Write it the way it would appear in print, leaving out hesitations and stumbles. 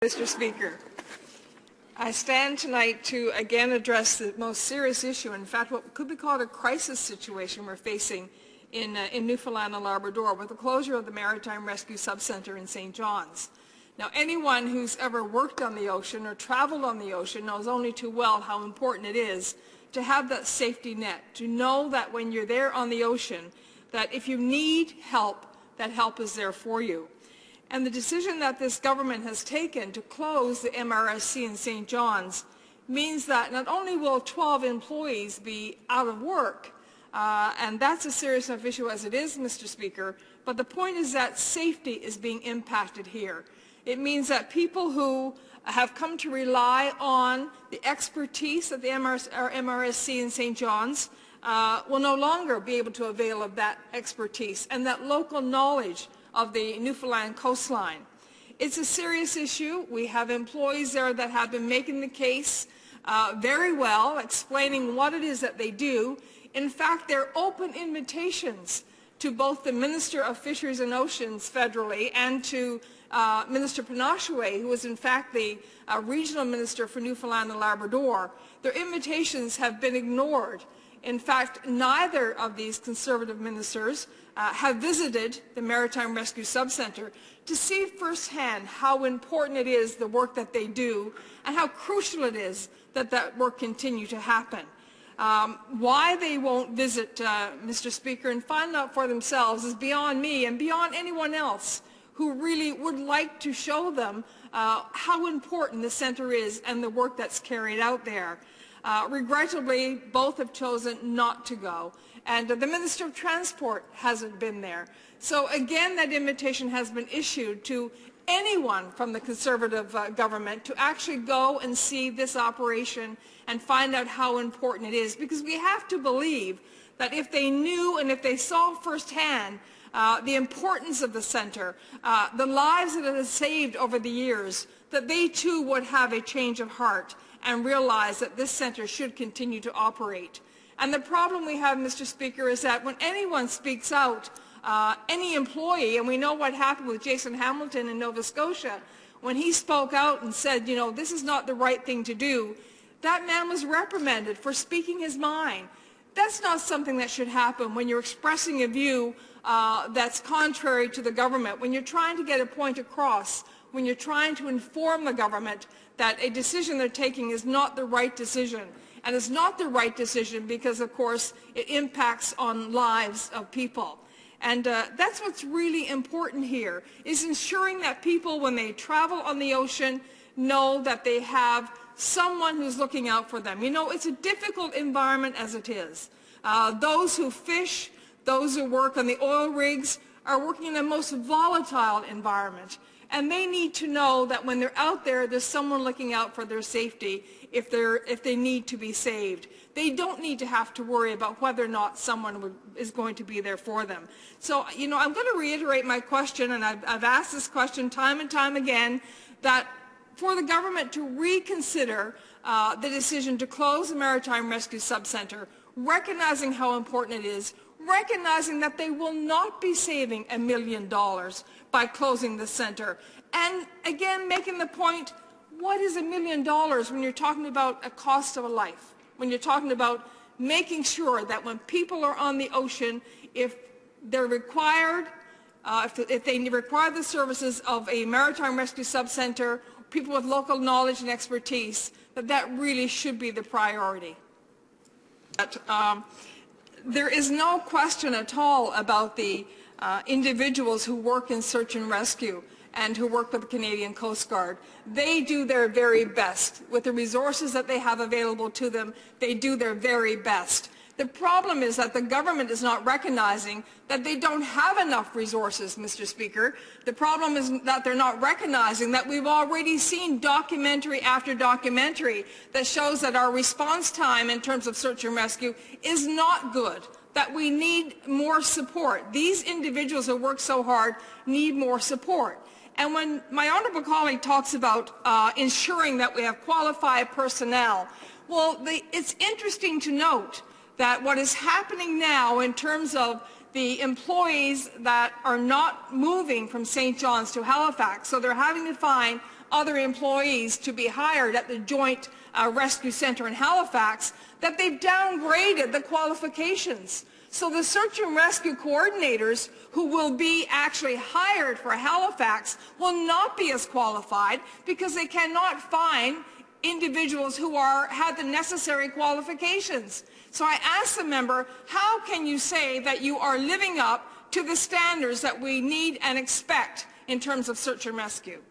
Mr. Speaker, I stand tonight to again address the most serious issue, in fact what could be called a crisis situation we're facing in Newfoundland and Labrador with the closure of the Maritime Rescue Subcentre in St. John's. Now anyone who's ever worked on the ocean or traveled on the ocean knows only too well how important it is to have that safety net, to know that when you're there on the ocean, that if you need help, that help is there for you. And the decision that this government has taken to close the MRSC in St. John's means that not only will 12 employees be out of work, and that's a serious enough issue as it is, Mr. Speaker, but the point is that safety is being impacted here. It means that people who have come to rely on the expertise of the MRSC in St. John's will no longer be able to avail of that expertise and that local knowledge of the Newfoundland coastline. It's a serious issue. We have employees there that have been making the case very well, explaining what it is that they do. In fact, they're open invitations to both the Minister of Fisheries and Oceans federally and to Minister Pinochet, who is in fact the regional minister for Newfoundland and Labrador. Their invitations have been ignored. In fact, neither of these Conservative ministers have visited the Maritime Rescue Subcentre to see firsthand how important it is, the work that they do, and how crucial it is that that work continue to happen. Why they won't visit, Mr. Speaker, and find out for themselves is beyond me and beyond anyone else who really would like to show them how important the centre is and the work that's carried out there. Regrettably, both have chosen not to go, and the Minister of Transport hasn't been there. So again, that invitation has been issued to anyone from the Conservative government to actually go and see this operation and find out how important it is, because we have to believe that if they knew and if they saw firsthand the importance of the centre, the lives that it has saved over the years, that they too would have a change of heart and realize that this centre should continue to operate. And the problem we have, Mr. Speaker, is that when anyone speaks out, any employee, and we know what happened with Jason Hamilton in Nova Scotia, when he spoke out and said, you know, this is not the right thing to do, that man was reprimanded for speaking his mind. That's not something that should happen when you're expressing a view that's contrary to the government, when you're trying to get a point across, when you're trying to inform the government that a decision they're taking is not the right decision. And it's not the right decision because, of course, it impacts on lives of people. And that's what's really important here, is ensuring that people, when they travel on the ocean, know that they have someone who's looking out for them. You know, it's a difficult environment as it is. Those who fish, those who work on the oil rigs, are working in the most volatile environment. And they need to know that when they're out there, there's someone looking out for their safety if they need to be saved. They don't need to have to worry about whether or not someone is going to be there for them. So, you know, I'm going to reiterate my question, and I've asked this question time and time again, that for the government to reconsider the decision to close the Maritime Rescue Subcentre, recognizing how important it is, recognizing that they will not be saving $1 million by closing the centre, and again making the point, what is $1 million when you're talking about a cost of a life, when you're talking about making sure that when people are on the ocean, if they're required, if they require the services of a Maritime Rescue Subcentre, people with local knowledge and expertise, that really should be the priority. There is no question at all about the individuals who work in search and rescue and who work with the Canadian Coast Guard. They do their very best. With the resources that they have available to them, they do their very best. The problem is that the government is not recognizing that they don't have enough resources, Mr. Speaker. The problem is that they're not recognizing that we've already seen documentary after documentary that shows that our response time in terms of search and rescue is not good, that we need more support. These individuals who work so hard need more support. And when my honourable colleague talks about ensuring that we have qualified personnel, well, it's interesting to note that what is happening now in terms of the employees that are not moving from St. John's to Halifax, so they're having to find other employees to be hired at the Joint Rescue Center in Halifax, that they've downgraded the qualifications. So the search and rescue coordinators who will be actually hired for Halifax will not be as qualified because they cannot find individuals who have the necessary qualifications. So I ask the member, how can you say that you are living up to the standards that we need and expect in terms of search and rescue?